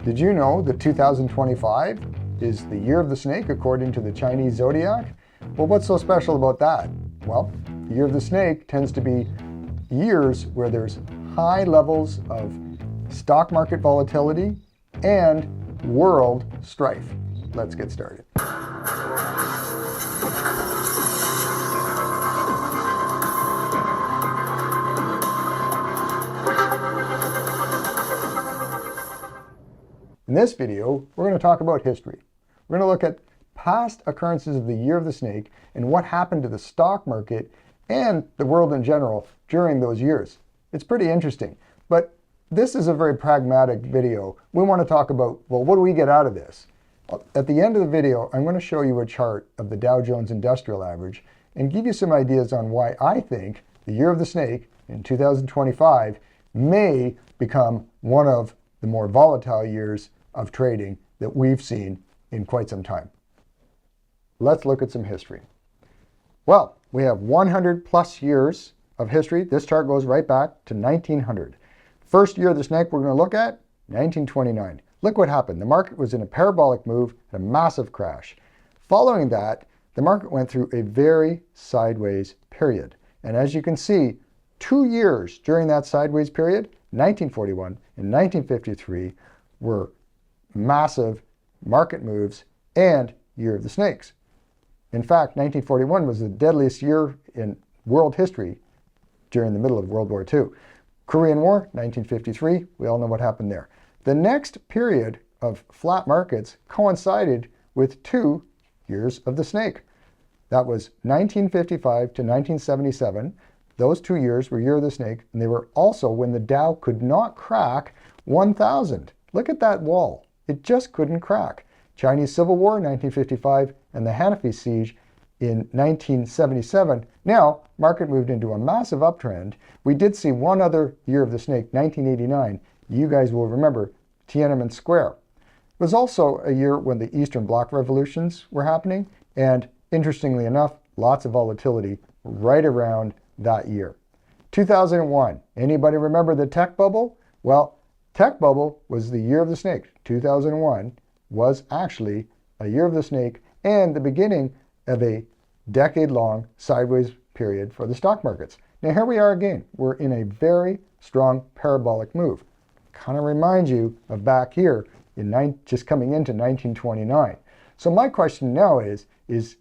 Did you know that 2025 is the year of the snake according to the Chinese zodiac? Well, what's so special about that? Well, the year of the snake tends to be years where there's high levels of stock market volatility and world strife. Let's get started. In this video, we're going to talk about history. We're going to look at past occurrences of the year of the snake and what happened to the stock market and the world in general during those years. It's pretty interesting, but this is a very pragmatic video. We want to talk about, well, what do we get out of this? At the end of the video, I'm going to show you a chart of the Dow Jones Industrial Average and give you some ideas on why I think the year of the snake in 2025 may become one of the more volatile years of trading that we've seen in quite some time. Let's look at some history. Well, we have 100 plus years of history. This chart goes right back to 1900. First year of the snake we're going to look at, 1929. Look what happened. The market was in a parabolic move and a massive crash. Following that, the market went through a very sideways period. And as you can see, 2 years during that sideways period, 1941 and 1953, were massive market moves and year of the snakes. In fact, 1941 was the deadliest year in world history during the middle of World War II. Korean War, 1953, we all know what happened there. The next period of flat markets coincided with 2 years of the snake. That was 1955 to 1977. Those 2 years were year of the snake, and they were also when the Dow could not crack 1,000. Look at that wall. It just couldn't crack. Chinese Civil War, 1955, and the Hanafi siege in 1977. Now, market moved into a massive uptrend. We did see one other year of the snake, 1989. You guys will remember Tiananmen Square. It was also a year when the Eastern Bloc revolutions were happening, and interestingly enough, lots of volatility right around that year. 2001, anybody remember the tech bubble? Well, tech bubble was the year of the snake. 2001 was actually a year of the snake and the beginning of a decade-long sideways period for the stock markets. Now here we are again. We're in a very strong parabolic move. Kind of reminds you of back here in just coming into 1929. So my question now is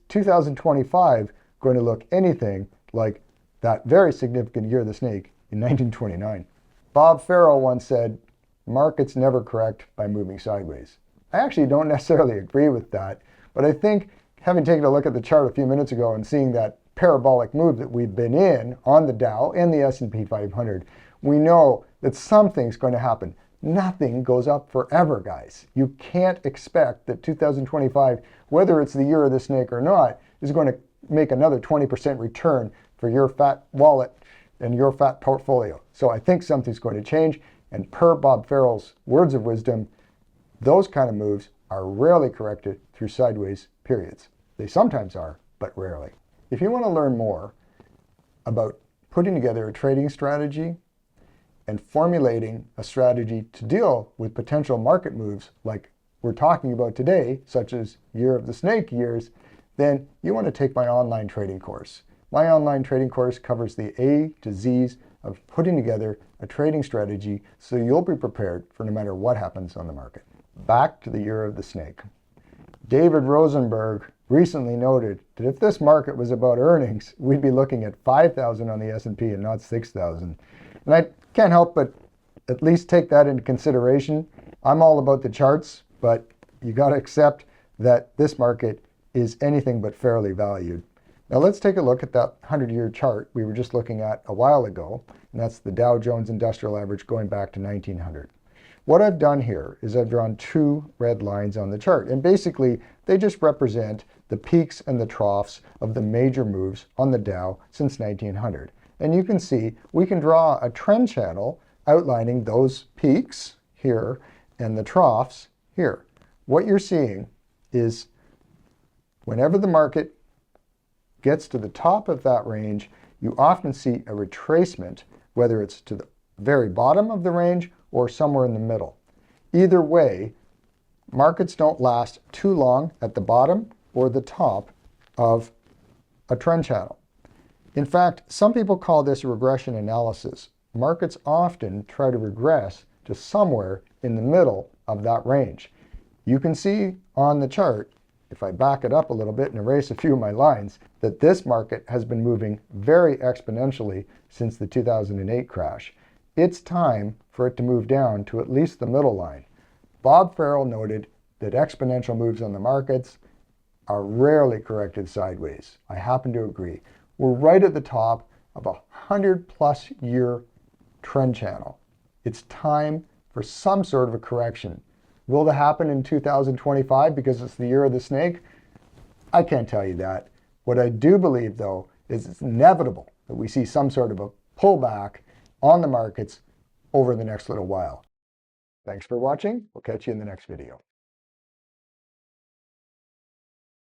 2025 going to look anything like that very significant year of the snake in 1929? Bob Farrell once said, markets never correct by moving sideways. I actually don't necessarily agree with that, but I think having taken a look at the chart a few minutes ago and seeing that parabolic move that we've been in on the Dow and the S&P 500, we know that something's going to happen. Nothing goes up forever, guys. You can't expect that 2025, whether it's the year of the snake or not, is going to make another 20% return for your fat wallet and your fat portfolio. So I think something's going to change. And per Bob Farrell's words of wisdom, those kind of moves are rarely corrected through sideways periods. They sometimes are, but rarely. If you want to learn more about putting together a trading strategy and formulating a strategy to deal with potential market moves like we're talking about today, such as year of the snake years, then you want to take my online trading course. My online trading course covers the A to Z's of putting together a trading strategy so you'll be prepared for no matter what happens on the market. Back to the year of the snake. David Rosenberg recently noted that if this market was about earnings, we'd be looking at 5,000 on the S&P and not 6,000. And I can't help but at least take that into consideration. I'm all about the charts, but you got to accept that this market is anything but fairly valued. Now let's take a look at that 100-year chart we were just looking at a while ago, and that's the Dow Jones Industrial Average going back to 1900. What I've done here is I've drawn 2 red lines on the chart, and basically they just represent the peaks and the troughs of the major moves on the Dow since 1900. And you can see we can draw a trend channel outlining those peaks here and the troughs here. What you're seeing is whenever the market gets to the top of that range, you often see a retracement, whether it's to the very bottom of the range or somewhere in the middle. Either way, markets don't last too long at the bottom or the top of a trend channel. In fact, some people call this regression analysis. Markets often try to regress to somewhere in the middle of that range. You can see on the chart, if I back it up a little bit and erase a few of my lines, that this market has been moving very exponentially since the 2008 crash. It's time for it to move down to at least the middle line. Bob Farrell noted that exponential moves on the markets are rarely corrected sideways. I happen to agree. We're right at the top of a 100+ year trend channel. It's time for some sort of a correction. Will that happen in 2025 because it's the year of the snake? I can't tell you that. What I do believe, though, is it's inevitable that we see some sort of a pullback on the markets over the next little while. Thanks for watching. We'll catch you in the next video.